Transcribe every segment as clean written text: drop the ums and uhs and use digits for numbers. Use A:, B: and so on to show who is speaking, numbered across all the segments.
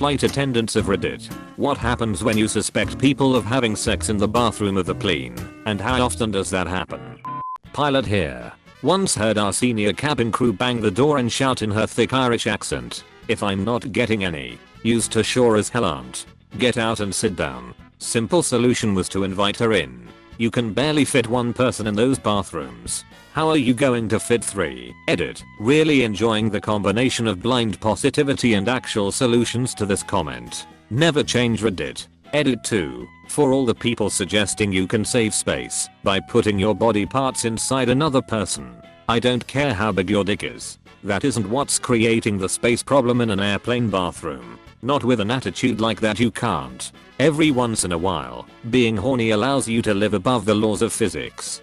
A: flight attendants of Reddit. What happens when you suspect people of having sex in the bathroom of the plane, and how often does that happen? Pilot here. Once heard our senior cabin crew bang the door and shout in her thick Irish accent, "If I'm not getting any, yous to sure as hell aren't. Get out and sit down." Simple solution was to invite her in. You can barely fit one person in those bathrooms. How are you going to fit 3? Edit. Really enjoying the combination of blind positivity and actual solutions to this comment. Never change Reddit. Edit 2. For all the people suggesting you can save space by putting your body parts inside another person. I don't care how big your dick is. That isn't what's creating the space problem in an airplane bathroom. Not with an attitude like that, you can't. Every once in a while, being horny allows you to live above the laws of physics.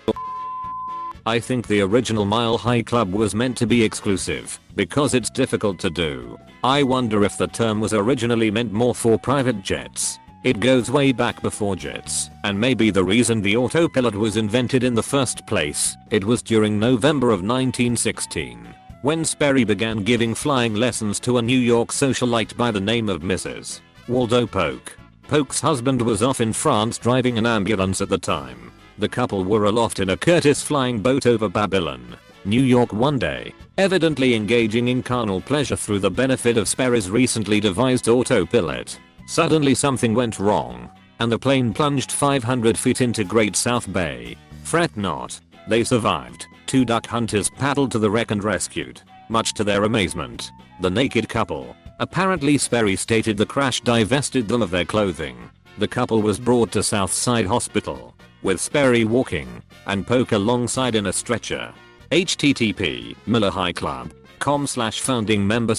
A: I think the original Mile High Club was meant to be exclusive because it's difficult to do. I wonder if the term was originally meant more for private jets. It goes way back before jets, and maybe the reason the autopilot was invented in the first place. It was during November of 1916 when Sperry began giving flying lessons to a New York socialite by the name of Mrs. Waldo Polk. Polk's husband was off in France driving an ambulance at the time. The couple were aloft in a Curtiss flying boat over Babylon, New York one day, evidently engaging in carnal pleasure through the benefit of Sperry's recently devised autopilot. Suddenly something went wrong, and the plane plunged 500 feet into Great South Bay. Fret not. They survived. 2 duck hunters paddled to the wreck and rescued. Much to their amazement, the naked couple. Apparently Sperry stated the crash divested them of their clothing. The couple was brought to Southside Hospital, with Sperry walking, and Polk alongside in a stretcher. http millerhighclub.com/founding member/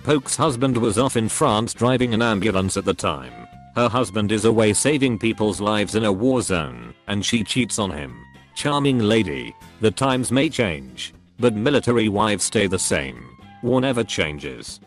A: Polk's husband was off in France driving an ambulance at the time. Her husband is away saving people's lives in a war zone, and she cheats on him. Charming lady. The times may change, but military wives stay the same. War never changes.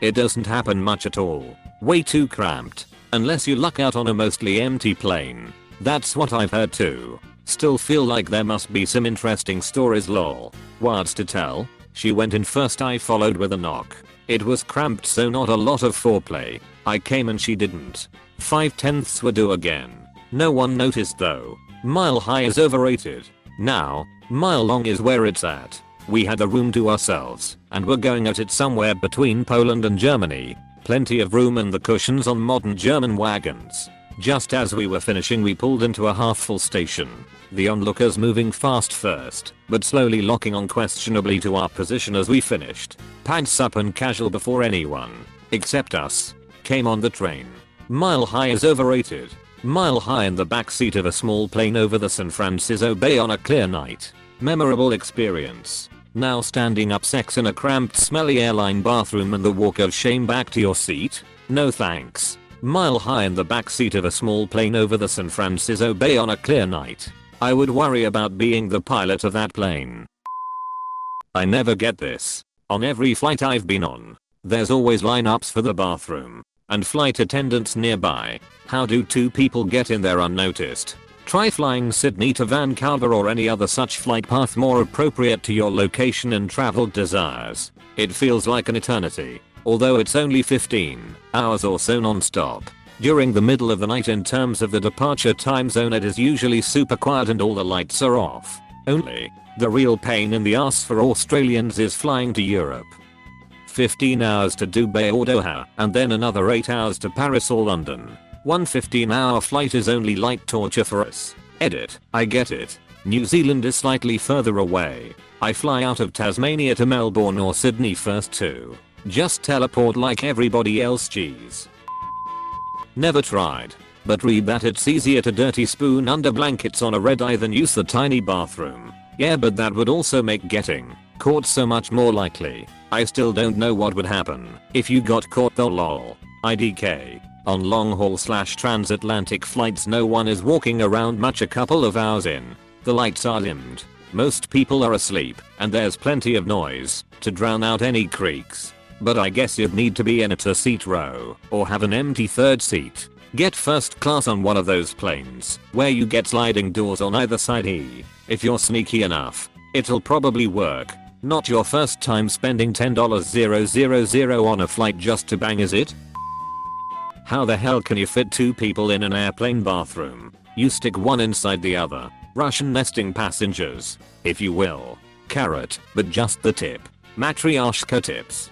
A: It doesn't happen much at all. Way too cramped. Unless you luck out on a mostly empty plane. That's what I've heard too. Still feel like there must be some interesting stories lol. What's to tell? She went in first, I followed with a knock. It was cramped, so not a lot of foreplay. I came and she didn't. 5/10 were due again. No one noticed though. Mile High is overrated. Now, Mile Long is where it's at. We had the room to ourselves, and we're going at it somewhere between Poland and Germany. Plenty of room in the cushions on modern German wagons. Just as we were finishing, we pulled into a half-full station. The onlookers moving fast first, but slowly locking on questionably to our position as we finished. Pants up and casual before anyone, except us, came on the train. Mile High is overrated. Mile High in the backseat of a small plane over the San Francisco Bay on a clear night. Memorable experience. Now standing up, sex in a cramped smelly airline bathroom and the walk of shame back to your seat? No thanks. Mile High in the backseat of a small plane over the San Francisco Bay on a clear night. I would worry about being the pilot of that plane. I never get this. On every flight I've been on, there's always lineups for the bathroom, and flight attendants nearby. How do 2 people get in there unnoticed? Try flying Sydney to Vancouver or any other such flight path more appropriate to your location and travel desires. It feels like an eternity, although it's only 15 hours or so non-stop. During the middle of the night in terms of the departure time zone, it is usually super quiet and all the lights are off. Only, the real pain in the ass for Australians is flying to Europe. 15 hours to Dubai or Doha, and then another 8 hours to Paris or London. One 15-hour flight is only light torture for us. Edit. I get it. New Zealand is slightly further away. I fly out of Tasmania to Melbourne or Sydney first too. Just teleport like everybody else, geez. Never tried. But read that it's easier to dirty spoon under blankets on a red eye than use the tiny bathroom. Yeah, but that would also make getting caught so much more likely. I still don't know what would happen if you got caught though lol. IDK. On long haul / transatlantic flights no one is walking around much a couple of hours in. The lights are dimmed. Most people are asleep and there's plenty of noise to drown out any creaks. But I guess you'd need to be in a seat row or have an empty third seat. Get first class on one of those planes where you get sliding doors on either side. If you're sneaky enough, it'll probably work. Not your first time spending $10,000 on a flight just to bang, is it? How the hell can you fit 2 people in an airplane bathroom? You stick one inside the other. Russian nesting passengers, if you will. Carrot, but just the tip. Matryoshka tips.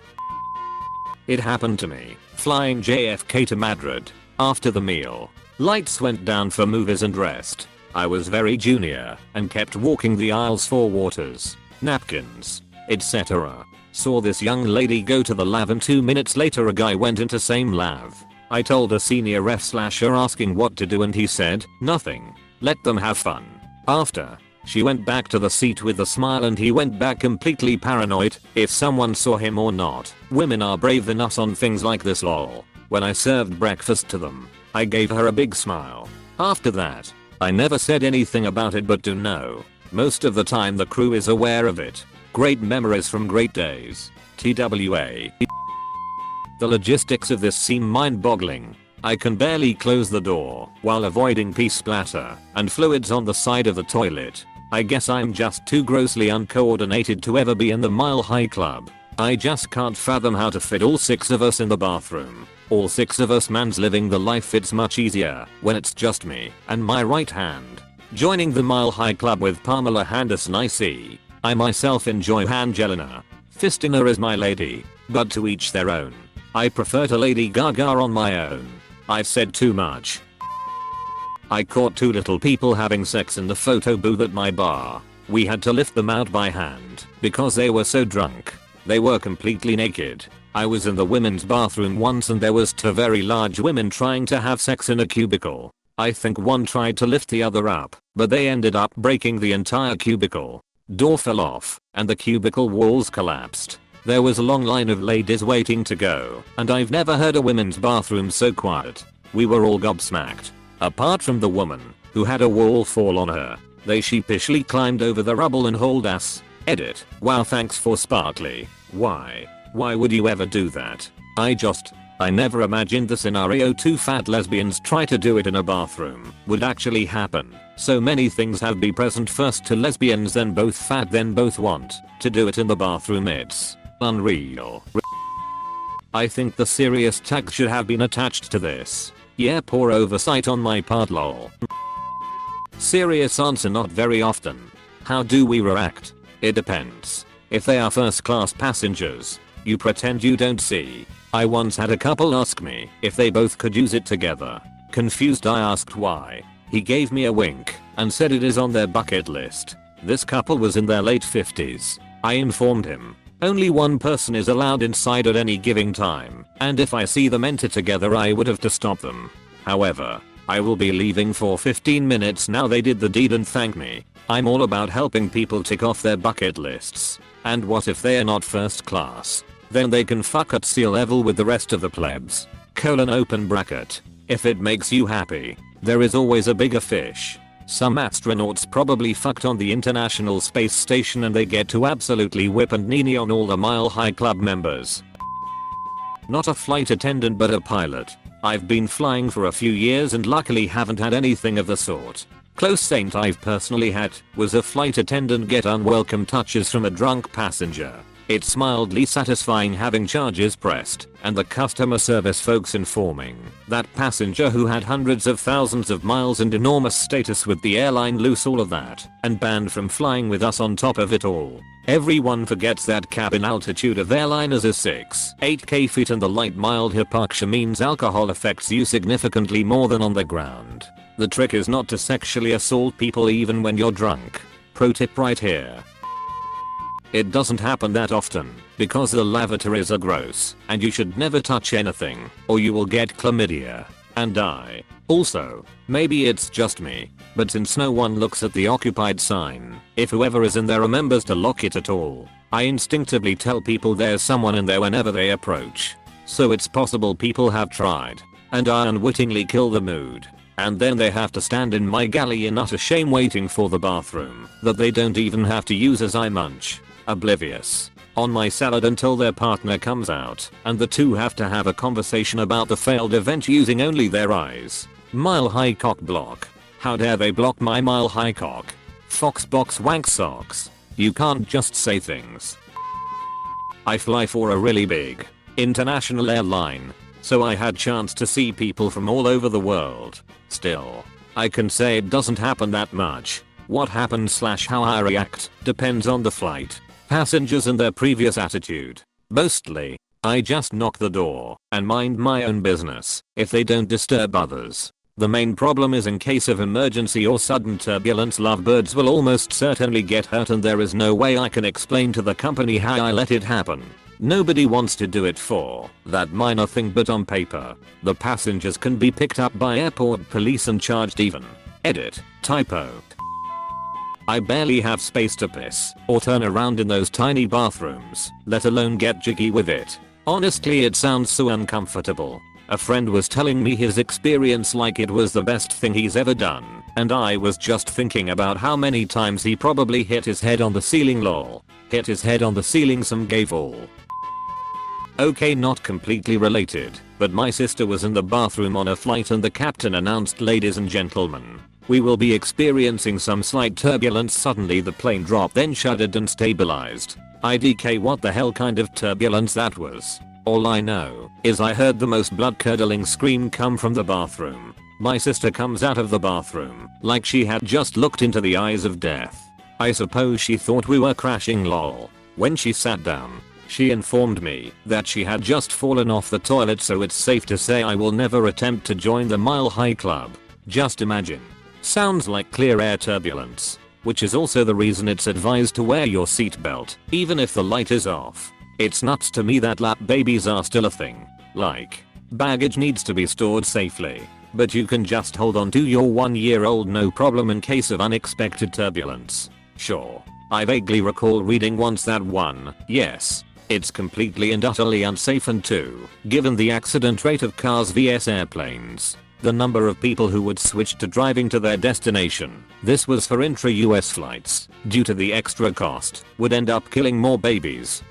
A: It happened to me, flying JFK to Madrid. After the meal, lights went down for movies and rest. I was very junior and kept walking the aisles for waters, napkins, etc. Saw this young lady go to the lav and 2 minutes later a guy went into same lav. I told a senior ref/er asking what to do and he said, nothing. Let them have fun. After, she went back to the seat with a smile and he went back completely paranoid if someone saw him or not. Women are brave than us on things like this, lol. When I served breakfast to them, I gave her a big smile. After that, I never said anything about it, but do know, most of the time the crew is aware of it. Great memories from great days. TWA. The logistics of this seem mind-boggling. I can barely close the door while avoiding pee splatter and fluids on the side of the toilet. I guess I'm just too grossly uncoordinated to ever be in the Mile High Club. I just can't fathom how to fit all 6 of us in the bathroom. All 6 of us mans living the life. It's much easier when it's just me and my right hand. Joining the Mile High Club with Pamela Henderson, I see. I myself enjoy Angelina. Fistina is my lady, but to each their own. I prefer to Lady Gaga on my own. I've said too much. I caught 2 little people having sex in the photo booth at my bar. We had to lift them out by hand because they were so drunk. They were completely naked. I was in the women's bathroom once and there was 2 very large women trying to have sex in a cubicle. I think one tried to lift the other up, but they ended up breaking the entire cubicle. Door fell off, and the cubicle walls collapsed. There was a long line of ladies waiting to go, and I've never heard a women's bathroom so quiet. We were all gobsmacked. Apart from the woman, who had a wall fall on her. They sheepishly climbed over the rubble and hauled ass. Edit. Wow, thanks for Sparkly. Why? Why would you ever do that? I never imagined the scenario 2 fat lesbians try to do it in a bathroom would actually happen. So many things have be present, first to lesbians, then both fat, then both want to do it in the bathroom. It's unreal. I think the serious tag should have been attached to this. Yeah, poor oversight on my part, lol. Serious answer, not very often. How do we react? It depends. If they are first class passengers, you pretend you don't see. I once had a couple ask me if they both could use it together. Confused, I asked why. He gave me a wink and said it is on their bucket list. This couple was in their late 50s. I informed him only one person is allowed inside at any given time, and if I see them enter together I would have to stop them. However, I will be leaving for 15 minutes now. They did the deed and thanked me. I'm all about helping people tick off their bucket lists. And what if they are not first class? Then they can fuck at sea level with the rest of the plebs. Open bracket. If it makes you happy, there is always a bigger fish. Some astronauts probably fucked on the International Space Station and they get to absolutely whip and nini on all the Mile High Club members. Not a flight attendant but a pilot. I've been flying for a few years and luckily haven't had anything of the sort. Close saint I've personally had was a flight attendant get unwelcome touches from a drunk passenger. It's mildly satisfying having charges pressed and the customer service folks informing that passenger who had hundreds of thousands of miles and enormous status with the airline lose all of that and banned from flying with us on top of it all. Everyone forgets that cabin altitude of airliners is 6-8k feet and the light mild hypoxia means alcohol affects you significantly more than on the ground. The trick is not to sexually assault people even when you're drunk. Pro tip right here. It doesn't happen that often because the lavatories are gross and you should never touch anything or you will get chlamydia and die. Also, maybe it's just me, but since no one looks at the occupied sign, if whoever is in there remembers to lock it at all, I instinctively tell people there's someone in there whenever they approach. So it's possible people have tried and I unwittingly kill the mood. And then they have to stand in my galley in utter shame waiting for the bathroom that they don't even have to use as I munch, oblivious, on my salad until their partner comes out and the two have to have a conversation about the failed event using only their eyes. Mile High Cock block. How dare they block my Mile High Cock? Foxbox wank socks. You can't just say things I fly for a really big international airline, so I had chance to see people from all over the world. Still, I can say it doesn't happen that much. What happens / how I react depends on the flight, passengers and their previous attitude. Mostly, I just knock the door and mind my own business if they don't disturb others. The main problem is in case of emergency or sudden turbulence, lovebirds will almost certainly get hurt, and there is no way I can explain to the company how I let it happen. Nobody wants to do it for that minor thing, but on paper, the passengers can be picked up by airport police and charged even. Edit. Typo. I barely have space to piss or turn around in those tiny bathrooms, let alone get jiggy with it. Honestly, it sounds so uncomfortable. A friend was telling me his experience like it was the best thing he's ever done, and I was just thinking about how many times he probably hit his head on the ceiling. Lol. Hit his head on the ceiling, some gave all. Okay, not completely related, but my sister was in the bathroom on a flight and the captain announced, "Ladies and gentlemen, we will be experiencing some slight turbulence." Suddenly the plane dropped, then shuddered and stabilized. IDK, what the hell kind of turbulence that was? All I know is I heard the most blood-curdling scream come from the bathroom. My sister comes out of the bathroom like she had just looked into the eyes of death. I suppose she thought we were crashing, lol. When she sat down, she informed me that she had just fallen off the toilet, so it's safe to say I will never attempt to join the Mile High Club. Just imagine. Sounds like clear air turbulence, which is also the reason it's advised to wear your seatbelt even if the light is off. It's nuts to me that lap babies are still a thing. Like, baggage needs to be stored safely, but you can just hold on to your 1-year-old no problem in case of unexpected turbulence. Sure, I vaguely recall reading once that yes, it's completely and utterly unsafe, and 2, given the accident rate of cars vs airplanes, the number of people who would switch to driving to their destination, this was for intra-US flights, due to the extra cost, would end up killing more babies.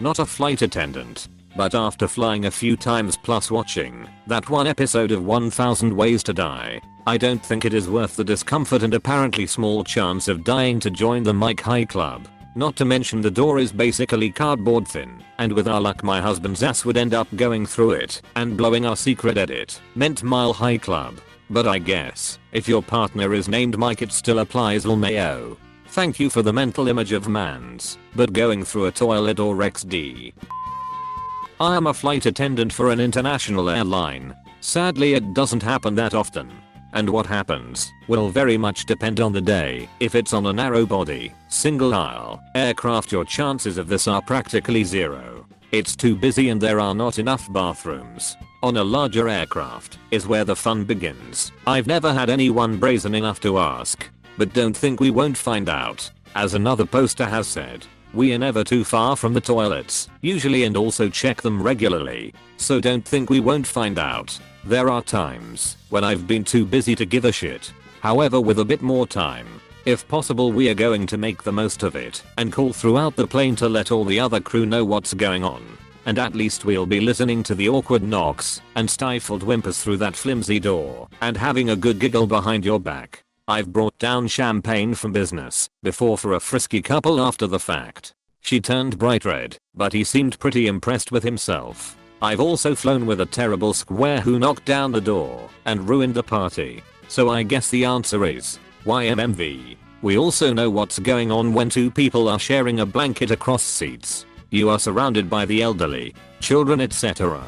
A: Not a flight attendant, but after flying a few times plus watching that one episode of 1000 Ways to Die, I don't think it is worth the discomfort and apparently small chance of dying to join the Mike High Club. Not to mention the door is basically cardboard thin, and with our luck my husband's ass would end up going through it and blowing our secret edit meant Mile High Club. But I guess if your partner is named Mike it still applies. LMAO. Thank you for the mental image of mans, but going through a toilet or XD. I am a flight attendant for an international airline. Sadly, it doesn't happen that often. And what happens will very much depend on the day. If it's on a narrow body, single aisle aircraft, your chances of this are practically zero. It's too busy and there are not enough bathrooms. On a larger aircraft is where the fun begins. I've never had anyone brazen enough to ask, but don't think we won't find out. As another poster has said, we are never too far from the toilets, usually, and also check them regularly, so don't think we won't find out. There are times when I've been too busy to give a shit. However, with a bit more time, if possible, we are going to make the most of it and call throughout the plane to let all the other crew know what's going on. And at least we'll be listening to the awkward knocks and stifled whimpers through that flimsy door and having a good giggle behind your back. I've brought down champagne from business before for a frisky couple after the fact. She turned bright red, but he seemed pretty impressed with himself. I've also flown with a terrible square who knocked down the door and ruined the party. So I guess the answer is YMMV. We also know what's going on when two people are sharing a blanket across seats. You are surrounded by the elderly, children, etc.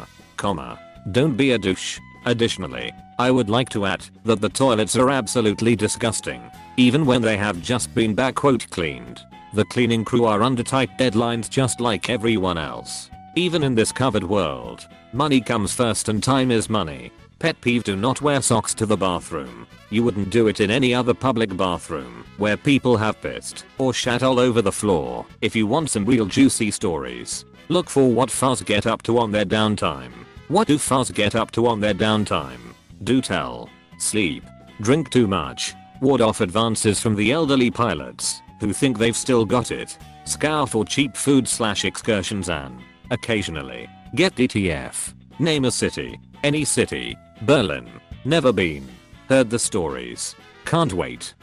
A: Don't be a douche. Additionally, I would like to add that the toilets are absolutely disgusting, even when they have just been cleaned. The cleaning crew are under tight deadlines just like everyone else. Even in this covered world, money comes first and time is money. Pet peeve: do not wear socks to the bathroom. You wouldn't do it in any other public bathroom where people have pissed or shat all over the floor. If you want some real juicy stories, look for what fuzz get up to on their downtime. What do fuzz get up to on their downtime? Do tell. Sleep. Drink too much. Ward off advances from the elderly pilots who think they've still got it. Scour for cheap food / excursions and, occasionally, get DTF. Name a city. Any city. Berlin. Never been. Heard the stories. Can't wait.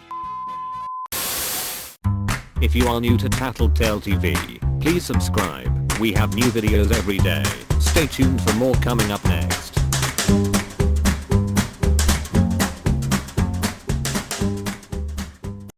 A: If you are new to Tattletale TV, Please subscribe. We have new videos every day. Stay tuned for more coming up next.